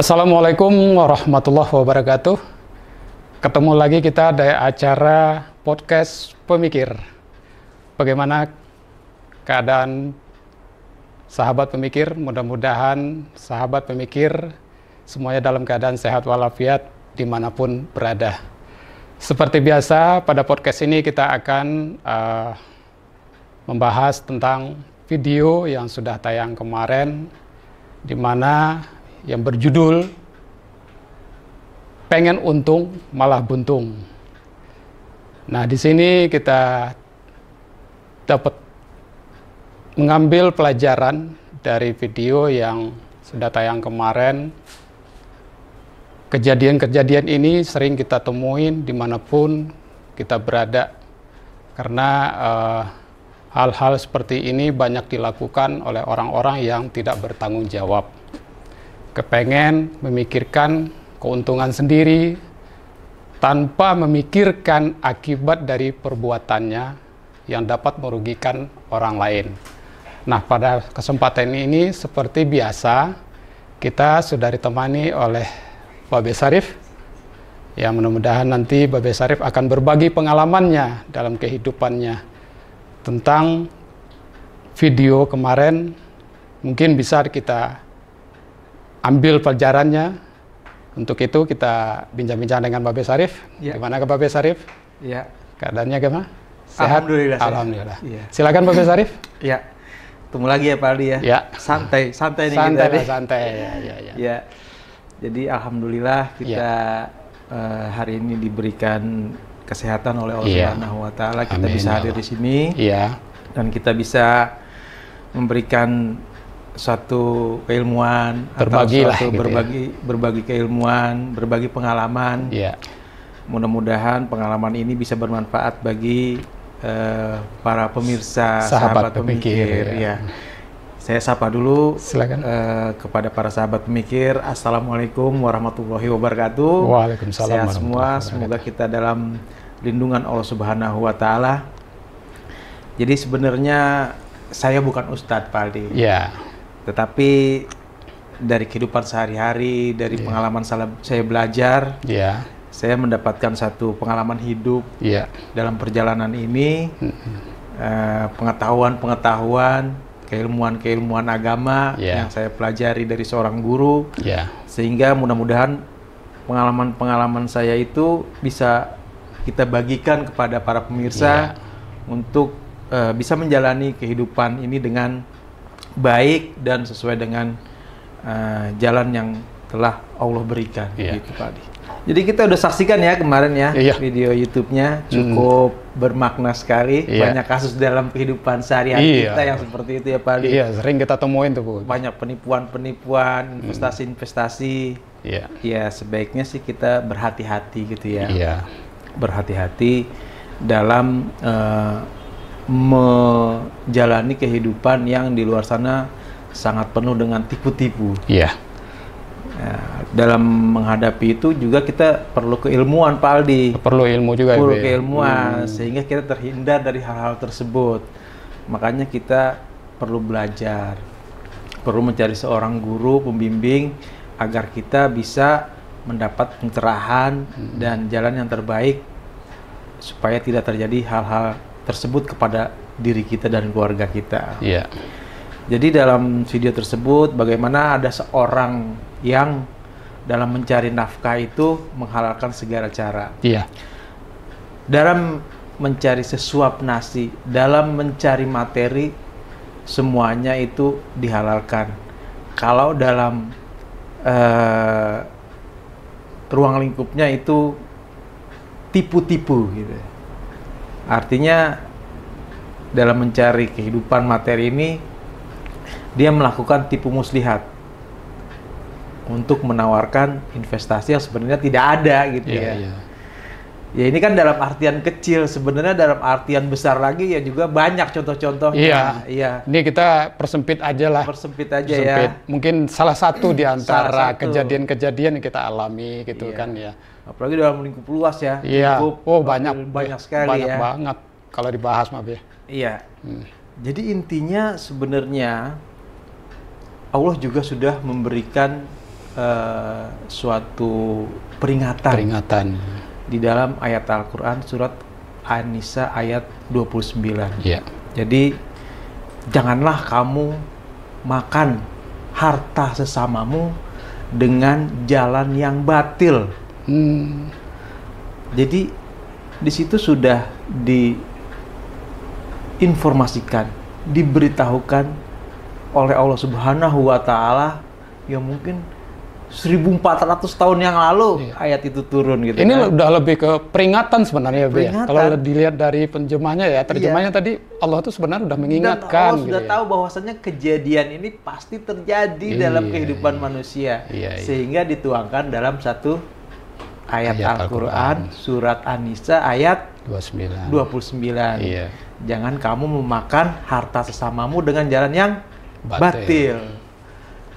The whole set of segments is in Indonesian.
Assalamualaikum warahmatullahi wabarakatuh. Ketemu lagi kita dari acara podcast pemikir. Bagaimana keadaan sahabat pemikir? Mudah-mudahan sahabat pemikir semuanya dalam keadaan sehat walafiat dimanapun berada. Seperti biasa, pada podcast ini kita akan membahas tentang video yang sudah tayang kemarin, di mana yang berjudul "Pengen untung malah buntung". Nah, di sini kita dapat mengambil pelajaran dari video yang sudah tayang kemarin. Kejadian-kejadian ini sering kita temuin dimanapun kita berada, karena hal-hal seperti ini banyak dilakukan oleh orang-orang yang tidak bertanggung jawab. Kepengen memikirkan keuntungan sendiri tanpa memikirkan akibat dari perbuatannya yang dapat merugikan orang lain. Nah, pada kesempatan ini seperti biasa kita sudah ditemani oleh Babe Sarif, yang mudah-mudahan nanti Babe Sarif akan berbagi pengalamannya dalam kehidupannya tentang video kemarin. Mungkin bisa kita ambil pelajarannya. Untuk itu kita bincang-bincang dengan Babe Sarif. Ya. Gimana ke Babe Sarif? Ya. Keadaannya gimana? Sehat? Alhamdulillah. Alhamdulillah. Ya. Silakan Babe Sarif. Ya. Ketemu lagi ya Pak Aldi ya. Ya. Santai nih santai kita. Santai. Ya. Jadi alhamdulillah kita hari ini diberikan kesehatan oleh Allah Subhanahu wa taala. Kita Amin, bisa hadir di sini. Iya. Dan kita bisa memberikan suatu keilmuan, berbagi atau lah, gitu berbagi keilmuan, berbagi pengalaman. Iya. Mudah-mudahan pengalaman ini bisa bermanfaat bagi para pemirsa, sahabat pemikir. Ya. Saya sapa dulu. Silakan. Kepada para sahabat pemikir, Assalamualaikum warahmatullahi wabarakatuh. Waalaikumsalam. Sehat semua, semoga kita dalam lindungan Allah Subhanahu wa taala. Jadi sebenarnya saya bukan ustadz, Pak Aldi. Iya. Tetapi dari kehidupan sehari-hari, dari pengalaman saya belajar, saya mendapatkan satu pengalaman hidup dalam perjalanan ini, pengetahuan-pengetahuan, keilmuan-keilmuan agama yang saya pelajari dari seorang guru, sehingga mudah-mudahan pengalaman-pengalaman saya itu bisa kita bagikan kepada para pemirsa untuk bisa menjalani kehidupan ini dengan baik dan sesuai dengan jalan yang telah Allah berikan, gitu Pak Adi. Jadi kita udah saksikan ya kemarin ya video YouTube-nya, cukup bermakna sekali, banyak kasus dalam kehidupan sehari-hari kita yang seperti itu ya Pak Adi. Iya, sering kita temuin tuh Bu. Banyak penipuan-penipuan, investasi-investasi. Ya sebaiknya sih kita berhati-hati gitu ya. Berhati-hati dalam menjalani kehidupan yang di luar sana sangat penuh dengan tipu-tipu. Dalam menghadapi itu juga kita perlu keilmuan, Pak Aldi. Perlu ilmu juga. Perlu keilmuan sehingga kita terhindar dari hal-hal tersebut. Makanya kita perlu belajar, perlu mencari seorang guru, pembimbing agar kita bisa mendapat pencerahan dan jalan yang terbaik supaya tidak terjadi hal-hal tersebut kepada diri kita dan keluarga kita. Jadi dalam video tersebut bagaimana ada seorang yang dalam mencari nafkah itu menghalalkan segala cara. Dalam mencari sesuap nasi, dalam mencari materi, semuanya itu dihalalkan. Kalau dalam ruang lingkupnya itu tipu-tipu gitu. Artinya dalam mencari kehidupan materi ini dia melakukan tipu muslihat untuk menawarkan investasi yang sebenarnya tidak ada gitu ya. Ya ini kan dalam artian kecil, sebenarnya dalam artian besar lagi ya juga banyak contoh-contohnya. Ini kita persempit aja lah. Persempit aja ya. Mungkin salah satu di antara kejadian-kejadian yang kita alami gitu kan ya. Apalagi dalam lingkup luas ya. Banyak sekali banyak banget kalau dibahas Mas. Jadi intinya sebenarnya Allah juga sudah memberikan suatu peringatan di dalam ayat Al-Quran surat An-Nisa ayat 29. Yeah. Jadi janganlah kamu makan harta sesamamu dengan jalan yang batil. Jadi di situ sudah diinformasikan, diberitahukan oleh Allah Subhanahu wa Ta'ala yang mungkin 1400 tahun yang lalu ayat itu turun gitu. Ini udah lebih ke peringatan sebenarnya, ya. Kalau dilihat dari penjemahnya ya, terjemahnya tadi Allah tuh sebenarnya udah mengingatkan. Dan Allah sudah tahu bahwasannya kejadian ini pasti terjadi dalam kehidupan manusia, sehingga dituangkan dalam satu ayat Al-Quran surat An-Nisa ayat 29. Jangan kamu memakan harta sesamamu dengan jalan yang batil.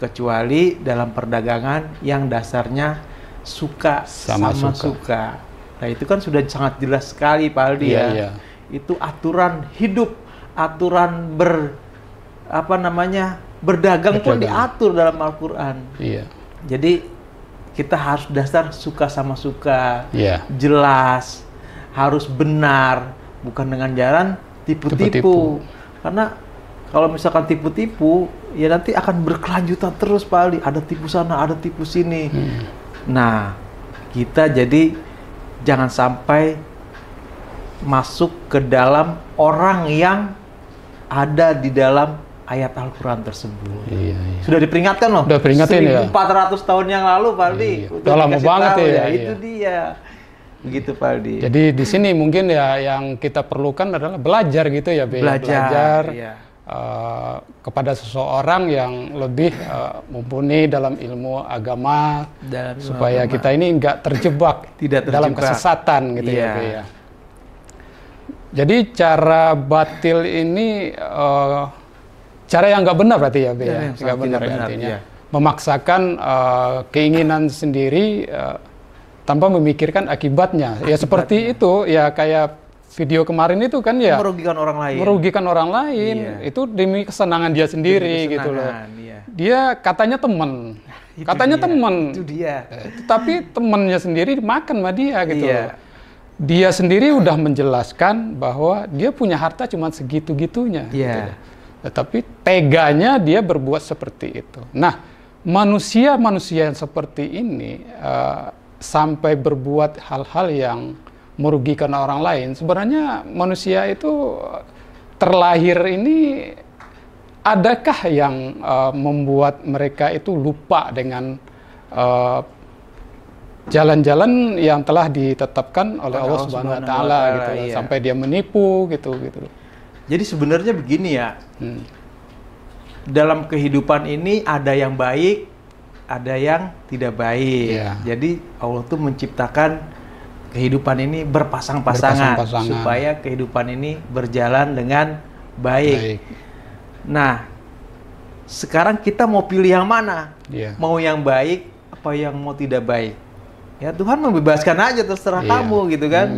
Kecuali dalam perdagangan yang dasarnya suka sama suka. Nah itu kan sudah sangat jelas sekali Pak Aldi ya. Itu aturan hidup, aturan berdagang pun diatur dalam Al-Quran. Jadi kita harus dasar suka sama suka, jelas, harus benar, bukan dengan jalan tipu-tipu. Karena kalau misalkan tipu-tipu, ya nanti akan berkelanjutan terus Pak Aldi. Ada tipu sana, ada tipu sini. Nah, kita jadi jangan sampai masuk ke dalam orang yang ada di dalam ayat Al-Quran tersebut. Sudah diperingatkan loh. Udah peringatin 1400 tahun yang lalu Pak Aldi. Udah lama banget ya. Itu dia. Begitu Pak Aldi. Jadi di sini mungkin ya yang kita perlukan adalah belajar gitu ya, belajar. Kepada seseorang yang lebih mumpuni dalam ilmu agama, supaya kita ini nggak terjebak dalam kesesatan gitu ya. Jadi cara batil ini cara yang nggak benar berarti ya, nggak benar artinya memaksakan keinginan sendiri tanpa memikirkan akibatnya. Ya seperti itu ya, kayak video kemarin itu kan ya merugikan orang lain. Itu demi kesenangan dia sendiri gitu loh. Dia katanya teman, itu dia. Tapi temannya sendiri makan sama dia gitu loh. Dia sendiri udah menjelaskan bahwa dia punya harta cuma segitu-gitunya. Gitu. Tetapi teganya dia berbuat seperti itu. Nah, manusia yang seperti ini sampai berbuat hal-hal yang merugikan orang lain. Sebenarnya manusia itu terlahir ini, adakah yang membuat mereka itu lupa dengan jalan-jalan yang telah ditetapkan oleh Allah Subhanahu wa Ta'ala gitu, sampai dia menipu gitu. Jadi sebenarnya begini ya, dalam kehidupan ini ada yang baik, ada yang tidak baik. Jadi Allah tuh menciptakan kehidupan ini berpasang-pasangan supaya kehidupan ini berjalan dengan baik. Nah, sekarang kita mau pilih yang mana? Mau yang baik apa yang mau tidak baik? Ya Tuhan membebaskan aja, terserah kamu gitu kan.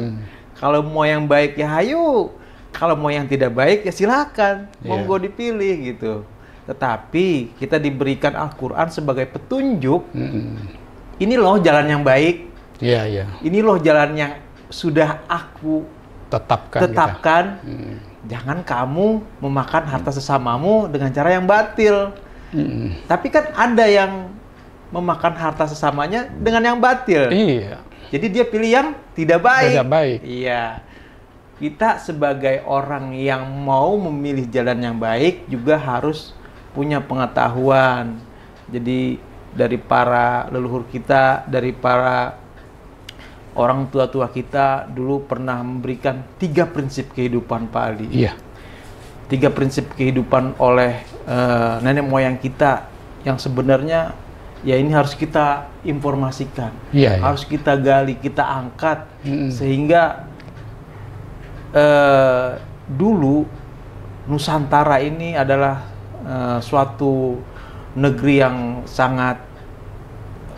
Kalau mau yang baik ya hayu, kalau mau yang tidak baik ya silakan, monggo dipilih gitu. Tetapi kita diberikan Al-Quran sebagai petunjuk. Ini loh jalan yang baik. Ini loh jalan yang sudah aku tetapkan. Jangan kamu memakan harta sesamamu dengan cara yang batil. Tapi kan ada yang memakan harta sesamanya dengan yang batil. Jadi dia pilih yang tidak baik. Kita sebagai orang yang mau memilih jalan yang baik juga harus punya pengetahuan. Jadi dari para leluhur kita, dari para orang tua-tua kita dulu pernah memberikan 3 prinsip kehidupan Pak Aldi. 3 prinsip kehidupan oleh nenek moyang kita yang sebenarnya ya ini harus kita informasikan, harus kita gali, kita angkat sehingga dulu Nusantara ini adalah suatu negeri yang sangat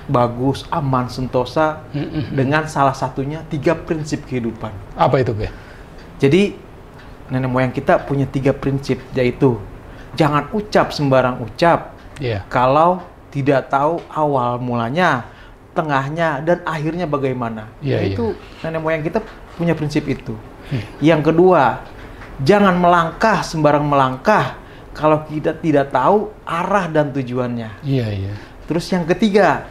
bagus, aman, sentosa dengan salah satunya 3 prinsip kehidupan. Apa itu, Be? Jadi nenek moyang kita punya 3 prinsip, yaitu jangan ucap sembarang ucap kalau tidak tahu awal mulanya, tengahnya, dan akhirnya bagaimana. Itu nenek moyang kita punya prinsip itu. Yang kedua, jangan melangkah sembarang melangkah kalau kita tidak tahu arah dan tujuannya. Terus yang ketiga,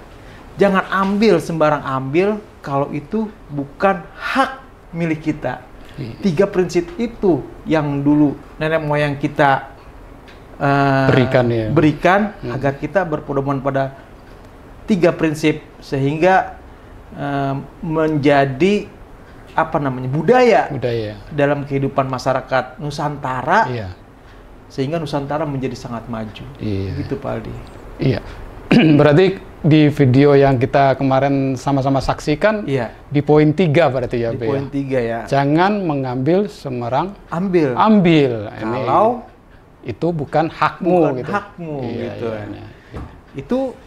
jangan ambil sembarang ambil kalau itu bukan hak milik kita. 3 prinsip itu yang dulu nenek moyang kita berikan agar kita berpedoman pada 3 prinsip, sehingga menjadi budaya dalam kehidupan masyarakat Nusantara, sehingga Nusantara menjadi sangat maju. Gitu Pak Aldi. Berarti di video yang kita kemarin sama-sama saksikan, di poin 3 berarti ya, di poin 3 ya. Jangan mengambil sembarang ambil. Kalau itu bukan hakmu, gitu. Itu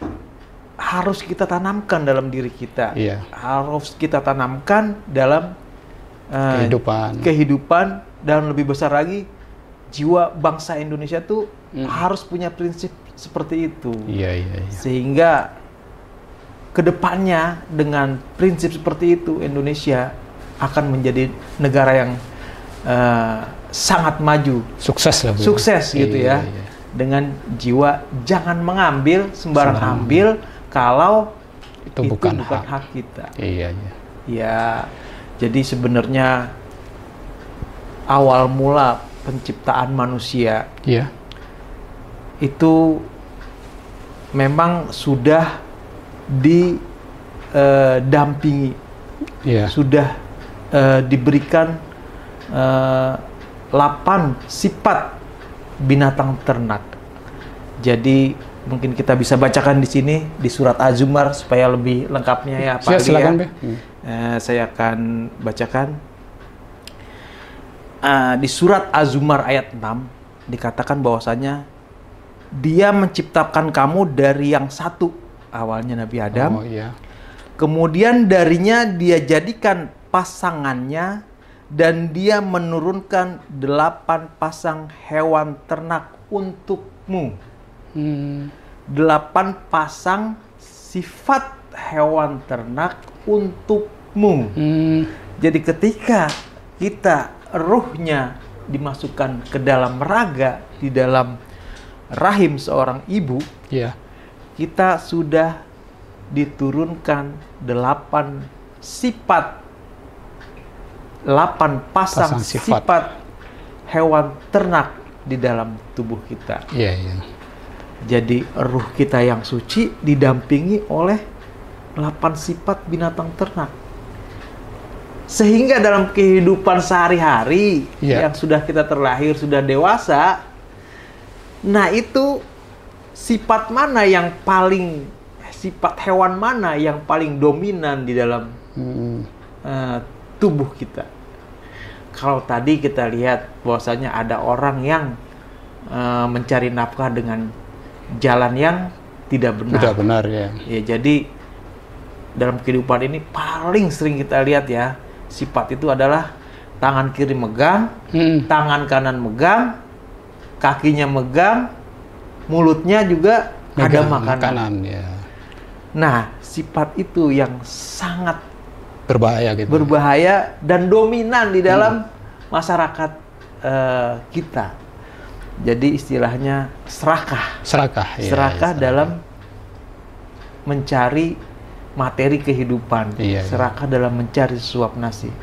harus kita tanamkan dalam diri kita. Harus kita tanamkan dalam kehidupan, dan lebih besar lagi jiwa bangsa Indonesia tuh harus punya prinsip seperti itu. Sehingga kedepannya dengan prinsip seperti itu, Indonesia akan menjadi negara yang sangat maju, sukses gitu ya. Dengan jiwa jangan mengambil sembarang ambil kalau itu bukan hak kita. Ya, jadi sebenarnya awal mula penciptaan manusia itu memang sudah didampingi, sudah diberikan 8 sifat binatang ternak. Jadi mungkin kita bisa bacakan di sini di surat Az-Zumar supaya lebih lengkapnya ya Pak Ali. Silakan, saya akan bacakan. Di surat Az-Zumar ayat 6 dikatakan bahwasanya Dia menciptakan kamu dari yang satu, awalnya Nabi Adam. Kemudian darinya Dia jadikan pasangannya, dan Dia menurunkan 8 pasang hewan ternak untukmu. 8 pasang sifat hewan ternak untukmu. Jadi ketika kita ruhnya dimasukkan ke dalam raga, di dalam rahim seorang ibu, kita sudah diturunkan 8 sifat, 8 pasang sifat hewan ternak di dalam tubuh kita. Jadi ruh kita yang suci didampingi oleh 8 sifat binatang ternak. Sehingga dalam kehidupan sehari-hari yang sudah kita terlahir, sudah dewasa, nah itu sifat mana yang paling, sifat hewan mana yang paling dominan di dalam tubuh kita? Kalau tadi kita lihat bahwasanya ada orang yang mencari nafkah dengan jalan yang tidak benar. Jadi dalam kehidupan ini paling sering kita lihat ya, sifat itu adalah tangan kiri megang, tangan kanan megang, kakinya megang, mulutnya juga megang ada makanan. Nah, sifat itu yang sangat berbahaya dan dominan di dalam masyarakat kita. Jadi istilahnya serakah dalam mencari materi kehidupan, serakah dalam mencari suap nasi.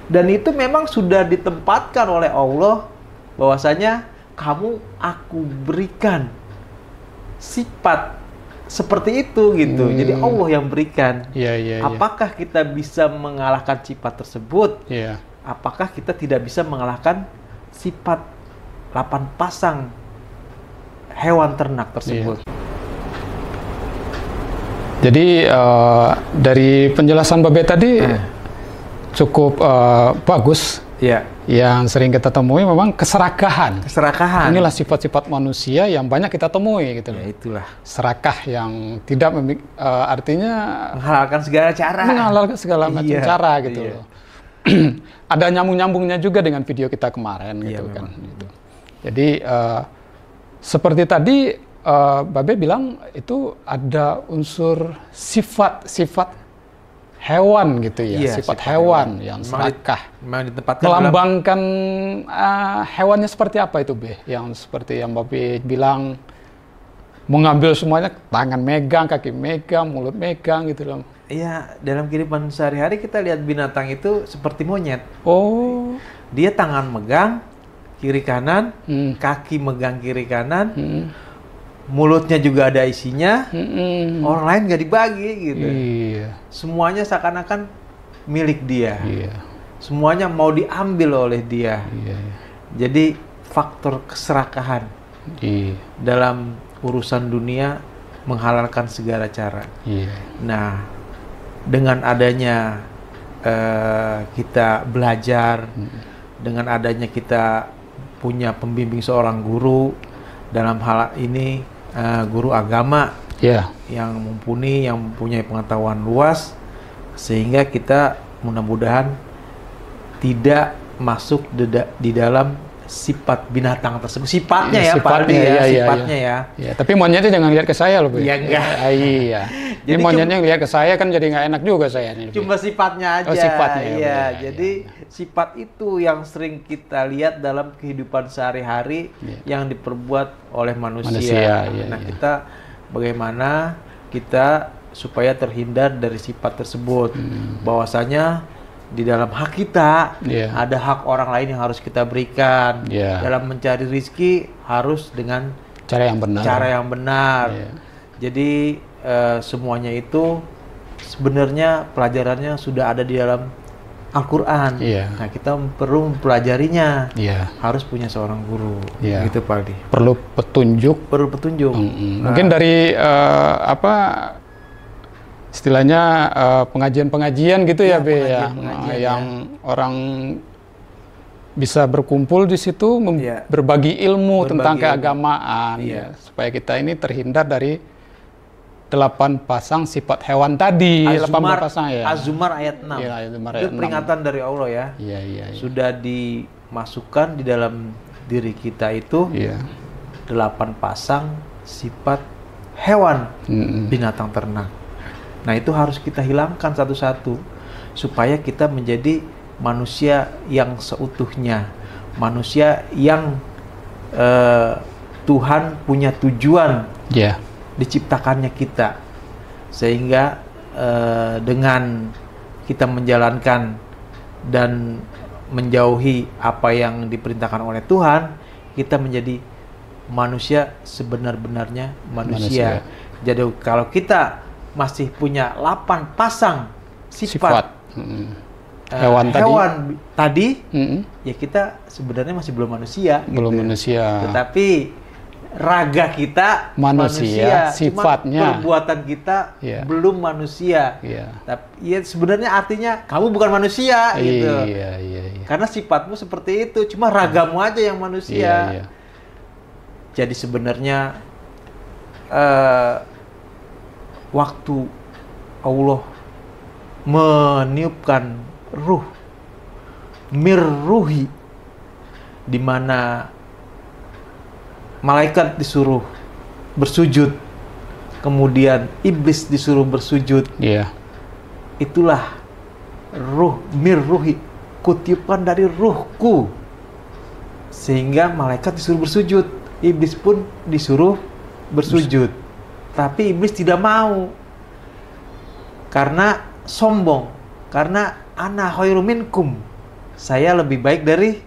Dan itu memang sudah ditempatkan oleh Allah bahwasanya aku berikan sifat seperti itu gitu. Jadi Allah yang berikan. Apakah kita bisa mengalahkan sifat tersebut? Apakah kita tidak bisa mengalahkan sifat 8 pasang hewan ternak tersebut? Jadi dari penjelasan Babe tadi cukup bagus. Yang sering kita temui memang keserakahan. Inilah sifat-sifat manusia yang banyak kita temui gitu. Itulah serakah yang tidak artinya menghalalkan segala cara. Macam cara gitu loh. Ada nyambung-nyambungnya juga dengan video kita kemarin gitu kan. Gitu. Jadi seperti tadi Babe bilang itu ada unsur sifat hewan gitu ya, iya, sifat hewan yang serakah. Melambangkan Hewannya seperti apa itu, Be? Yang seperti yang Babe bilang, mengambil semuanya, tangan megang, kaki megang, mulut megang gitu loh. Iya, dalam kehidupan sehari-hari kita lihat binatang itu seperti monyet. Oh. Dia tangan megang kiri kanan, kaki megang kiri kanan, mulutnya juga ada isinya, orang lain nggak dibagi gitu. Iya. Semuanya seakan-akan milik dia. Iya. Semuanya mau diambil oleh dia. Iya. Jadi faktor keserakahan dalam urusan dunia menghalalkan segala cara. Iya. Nah, dengan adanya kita belajar, dengan adanya kita punya pembimbing seorang guru, dalam hal ini guru agama yang mumpuni, yang mempunyai pengetahuan luas, sehingga kita mudah-mudahan tidak masuk di dalam sifat binatang tersebut. Sifatnya ya, sifatnya ya. Ya, tapi monyetnya jangan lihat ke saya loh, Bu. Ya enggak. Iya. Ini monyetnya lihat ke saya kan jadi nggak enak juga saya nih. Cuma sifatnya aja. Oh, sifatnya ya. Iya, jadi sifat itu yang sering kita lihat dalam kehidupan sehari-hari yang diperbuat oleh manusia. Nah, kita bagaimana kita supaya terhindar dari sifat tersebut. Bahwasanya di dalam hak kita ada hak orang lain yang harus kita berikan. Dalam mencari rizki harus dengan cara yang benar. Jadi semuanya itu sebenarnya pelajarannya sudah ada di dalam Al-Quran. Nah, kita perlu mempelajarinya. Harus punya seorang guru. Gitu, Pak Aldi. Perlu petunjuk. Mungkin dari istilahnya pengajian-pengajian gitu ya, Be, ya, yang orang bisa berkumpul di situ berbagi ilmu tentang keagamaan, supaya kita ini terhindar dari 8 pasang sifat hewan tadi. Az-Zumar ayat 6. Itu peringatan dari Allah ya. Sudah dimasukkan di dalam diri kita itu 8 pasang sifat hewan, binatang ternak. Nah, itu harus kita hilangkan satu-satu supaya kita menjadi manusia yang seutuhnya, manusia yang Tuhan punya tujuan diciptakannya kita, sehingga dengan kita menjalankan dan menjauhi apa yang diperintahkan oleh Tuhan, kita menjadi manusia sebenar-benarnya manusia. Jadi kalau kita masih punya 8 pasang sifat hewan tadi, ya kita sebenarnya masih belum manusia. Tetapi raga kita manusia, sifatnya, perbuatan kita belum manusia. Tapi ya sebenarnya artinya kamu bukan manusia gitu. Karena sifatmu seperti itu, cuma ragamu aja yang manusia. Jadi sebenarnya waktu Allah meniupkan ruh, mirruhi, di mana malaikat disuruh bersujud, kemudian iblis disuruh bersujud. Itulah ruh, mirruhi, kutiupkan dari ruhku, sehingga malaikat disuruh bersujud, iblis pun disuruh bersujud. Tapi iblis tidak mau, karena sombong, karena ana khairum minkum, saya lebih baik dari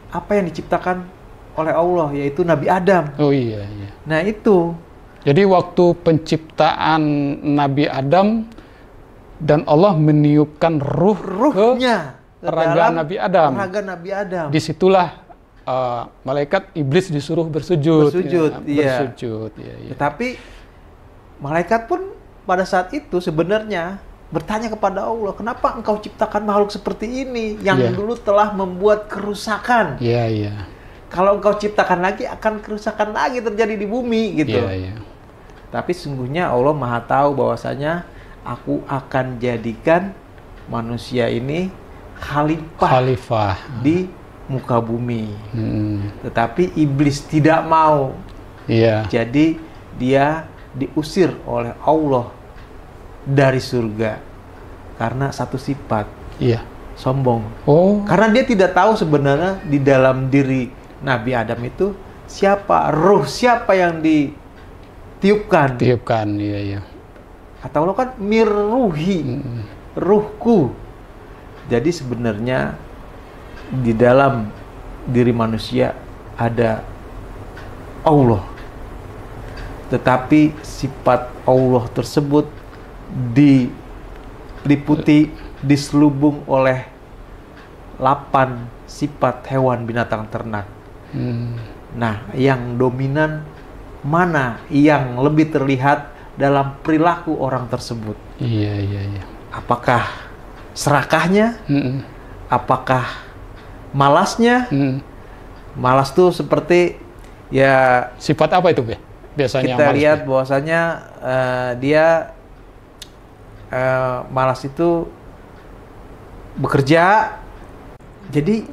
apa yang diciptakan oleh Allah, yaitu Nabi Adam. Nah, itu. Jadi waktu penciptaan Nabi Adam dan Allah meniupkan ruhnya ke raga Nabi Adam. Disitulah malaikat iblis disuruh bersujud. Tetapi malaikat pun pada saat itu sebenarnya bertanya kepada Allah, kenapa engkau ciptakan makhluk seperti ini yang dulu telah membuat kerusakan? Kalau engkau ciptakan lagi, akan kerusakan lagi terjadi di bumi gitu. Tapi sungguhnya Allah Maha tahu bahwasanya aku akan jadikan manusia ini khalifah di muka bumi. Tetapi iblis tidak mau. Iya. Jadi dia diusir oleh Allah dari surga karena satu sifat. Iya. Sombong. Oh. Karena dia tidak tahu sebenarnya di dalam diri Nabi Adam itu siapa, ruh siapa yang ditiupkan. Tiupkan, iya. Kata Allah kan mirruhi, ruhku. Jadi sebenarnya di dalam diri manusia ada Allah. Tetapi sifat Allah tersebut diliputi, diselubung oleh 8 sifat hewan binatang ternak. Nah, yang dominan mana yang lebih terlihat dalam perilaku orang tersebut? Iya. Apakah serakahnya? Apakah malasnya? Malas tuh seperti ya. Sifat apa itu, Be? Biasanya kita malas, lihat Be? bahwasanya dia malas itu bekerja. Jadi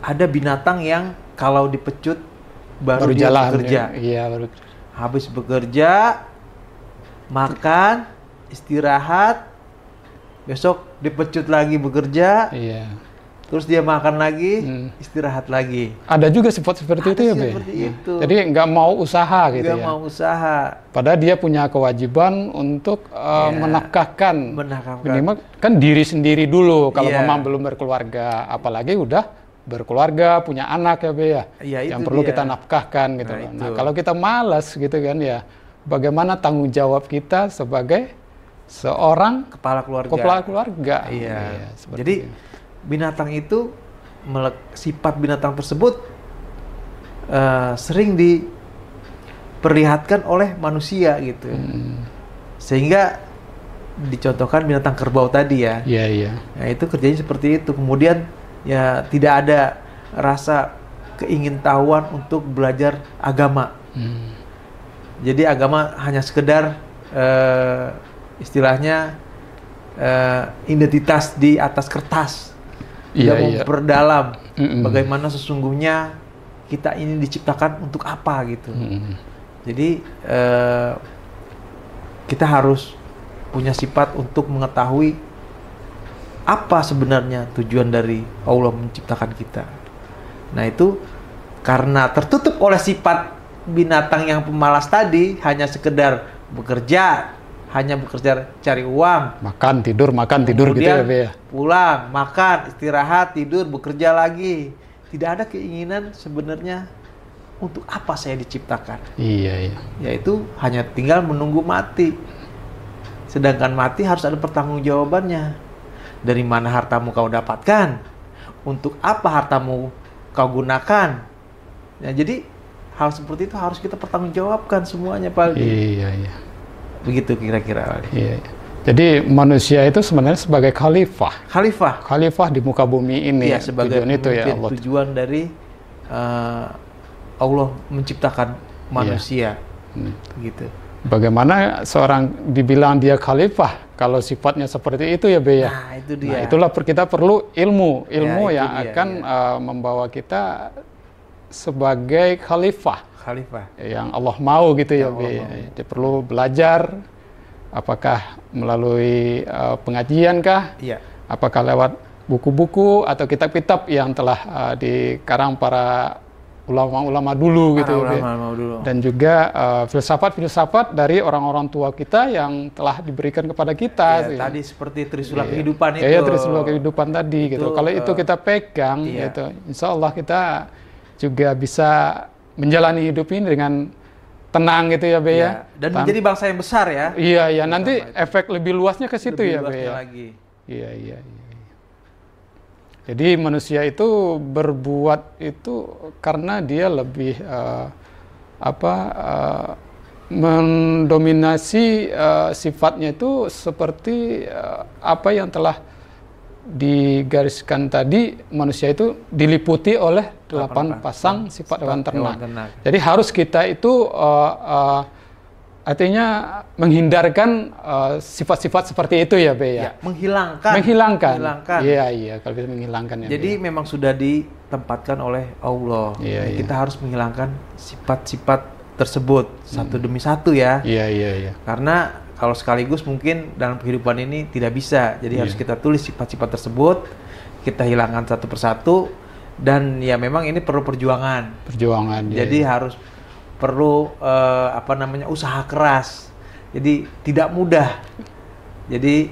ada binatang yang kalau dipecut baru dia jalan, bekerja. Iya, baru. Habis bekerja, makan, istirahat, besok dipecut lagi bekerja. Iya. Terus dia makan lagi, istirahat lagi. Ada juga sifat seperti itu ya, Be? Seperti itu. Jadi nggak mau usaha gitu ya? Nggak mau usaha. Padahal dia punya kewajiban untuk menafkahkan. Minimal kan diri sendiri dulu kalau memang belum berkeluarga. Apalagi udah berkeluarga, punya anak ya, Be ya? Yang perlu kita nafkahkan gitu. Nah, kalau kita malas gitu kan ya, bagaimana tanggung jawab kita sebagai seorang kepala keluarga? Iya. Jadi binatang itu, sifat binatang tersebut sering diperlihatkan oleh manusia gitu. Sehingga dicontohkan binatang kerbau tadi ya. Iya. Nah, itu kerjanya seperti itu. Kemudian ya tidak ada rasa keingintahuan untuk belajar agama. Jadi agama hanya sekedar istilahnya identitas di atas kertas. Tidak memperdalam bagaimana sesungguhnya kita ini diciptakan untuk apa gitu. Jadi kita harus punya sifat untuk mengetahui apa sebenarnya tujuan dari Allah menciptakan kita. Nah itu karena tertutup oleh sifat binatang yang pemalas tadi, hanya sekedar bekerja, hanya bekerja cari uang, makan tidur gitu ya, Be ya. Pulang, makan, istirahat, tidur, bekerja lagi. Tidak ada keinginan sebenarnya untuk apa saya diciptakan. Iya. Yaitu hanya tinggal menunggu mati. Sedangkan mati harus ada pertanggungjawabannya. Dari mana hartamu kau dapatkan? Untuk apa hartamu kau gunakan? Ya, jadi hal seperti itu harus kita pertanggungjawabkan semuanya, Pak. Iya. Begitu kira-kira. Iya. Jadi manusia itu sebenarnya sebagai khalifah di muka bumi ini. Iya, sebagai tujuan itu ya Allah. Tujuan dari Allah menciptakan manusia. Gitu. Bagaimana seorang dibilang dia khalifah kalau sifatnya seperti itu ya, Be ya. Nah, itu dia. Nah, itulah kita perlu ilmu yang akan membawa kita sebagai khalifah yang Allah mau gitu ya, Be. Jadi perlu belajar, apakah melalui pengajian kah? Iya. Apakah lewat buku-buku atau kitab-kitab yang telah dikarang para ulama-ulama dulu gitu ya, Be. Dan juga filsafat-filsafat dari orang-orang tua kita yang telah diberikan kepada kita. Ya, tadi seperti Trisula kehidupan itu. Iya, Trisula kehidupan tadi gitu. Kalau itu kita pegang gitu, insya Allah kita juga bisa menjalani hidup ini dengan tenang gitu ya, Be ya. Dan menjadi bangsa yang besar ya. Iya, nanti efek lebih luasnya ke situ ya, Be ya. Iya. Jadi manusia itu berbuat itu karena dia lebih mendominasi sifatnya itu seperti apa yang telah digariskan tadi. Manusia itu diliputi oleh 8 pasang sifat hewan ternak. Jadi harus kita itu artinya menghindarkan sifat-sifat seperti itu ya, Be ya. Menghilangkan. Iya, kalau bisa menghilangkan ya. Jadi memang sudah ditempatkan oleh Allah. Kita harus menghilangkan sifat-sifat tersebut satu demi satu ya. Iya. Karena kalau sekaligus mungkin dalam kehidupan ini tidak bisa. Jadi harus kita tulis sifat-sifat tersebut, kita hilangkan satu persatu, dan ya memang ini perlu perjuangan. Jadi harus perlu usaha keras. Jadi tidak mudah. Jadi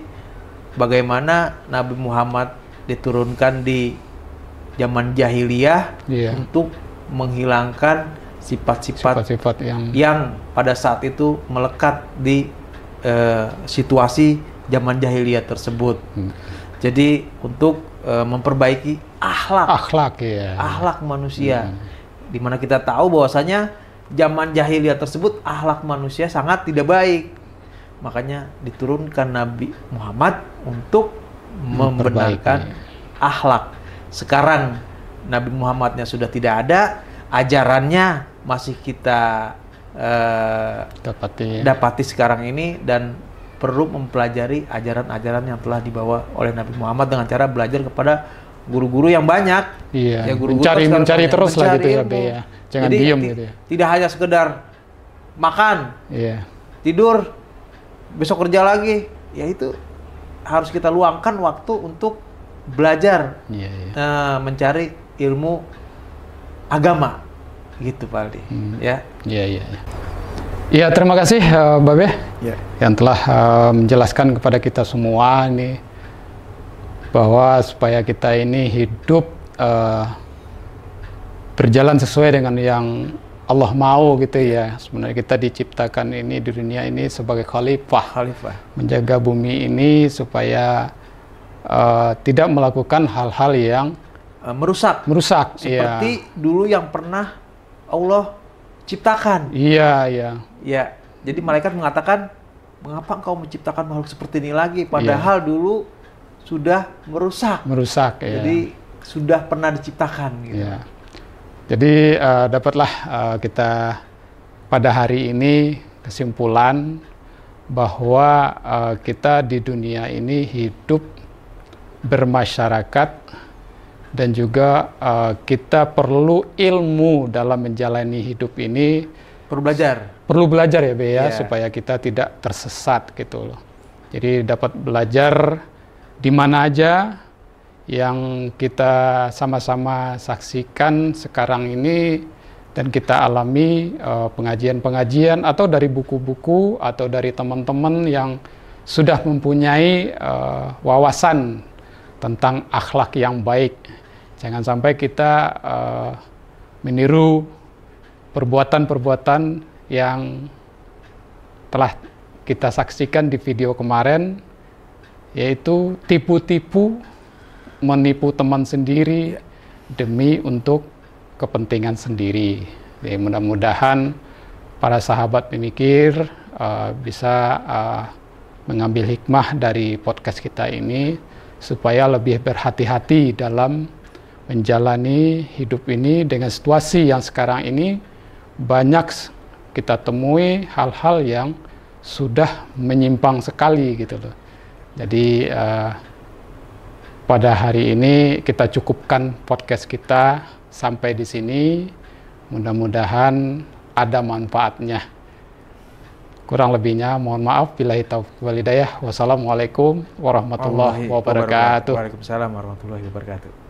bagaimana Nabi Muhammad diturunkan di zaman jahiliyah untuk menghilangkan sifat-sifat yang pada saat itu melekat di situasi zaman jahiliyah tersebut. Jadi untuk memperbaiki akhlak manusia, di mana kita tahu bahwasanya zaman jahiliyah tersebut akhlak manusia sangat tidak baik. Makanya diturunkan Nabi Muhammad untuk membenarkan akhlak. Sekarang Nabi Muhammadnya sudah tidak ada, ajarannya masih kita dapati sekarang ini, dan perlu mempelajari ajaran-ajaran yang telah dibawa oleh Nabi Muhammad dengan cara belajar kepada guru-guru yang banyak. Iya. Ya, mencari terus lah gitu ya, ya. Jangan diam gitu ya. Tidak hanya sekedar makan, tidur, besok kerja lagi. Ya itu harus kita luangkan waktu untuk belajar, mencari ilmu agama. Gitu Pak Aldi. Ya. Iya. Ya, terima kasih Babe yang telah menjelaskan kepada kita semua ini bahwa supaya kita ini hidup berjalan sesuai dengan yang Allah mau gitu ya. Sebenarnya kita diciptakan ini di dunia ini sebagai khalifah. Menjaga bumi ini supaya tidak melakukan hal-hal yang merusak. Seperti dulu yang pernah Allah ciptakan. Iya. Jadi malaikat mengatakan, mengapa engkau menciptakan makhluk seperti ini lagi? Padahal dulu sudah merusak. Jadi sudah pernah diciptakan. Gitu. Iya. Jadi dapatlah kita pada hari ini kesimpulan bahwa kita di dunia ini hidup bermasyarakat, dan juga kita perlu ilmu dalam menjalani hidup ini. Perlu belajar ya Be ya, supaya kita tidak tersesat gitu loh. Jadi dapat belajar di mana aja yang kita sama-sama saksikan sekarang ini dan kita alami, pengajian-pengajian atau dari buku-buku atau dari teman-teman yang sudah mempunyai wawasan tentang akhlak yang baik. Jangan sampai kita meniru perbuatan-perbuatan yang telah kita saksikan di video kemarin, yaitu tipu-tipu, menipu teman sendiri demi untuk kepentingan sendiri. Jadi mudah-mudahan para sahabat pemikir bisa mengambil hikmah dari podcast kita ini supaya lebih berhati-hati dalam menjalani hidup ini dengan situasi yang sekarang ini banyak kita temui hal-hal yang sudah menyimpang sekali gitu loh. Jadi pada hari ini kita cukupkan podcast kita sampai di sini. Mudah-mudahan ada manfaatnya. Kurang lebihnya mohon maaf. Billahi taufiq wal hidayah. Wassalamualaikum warahmatullahi wabarakatuh. Waalaikumsalam warahmatullahi wabarakatuh.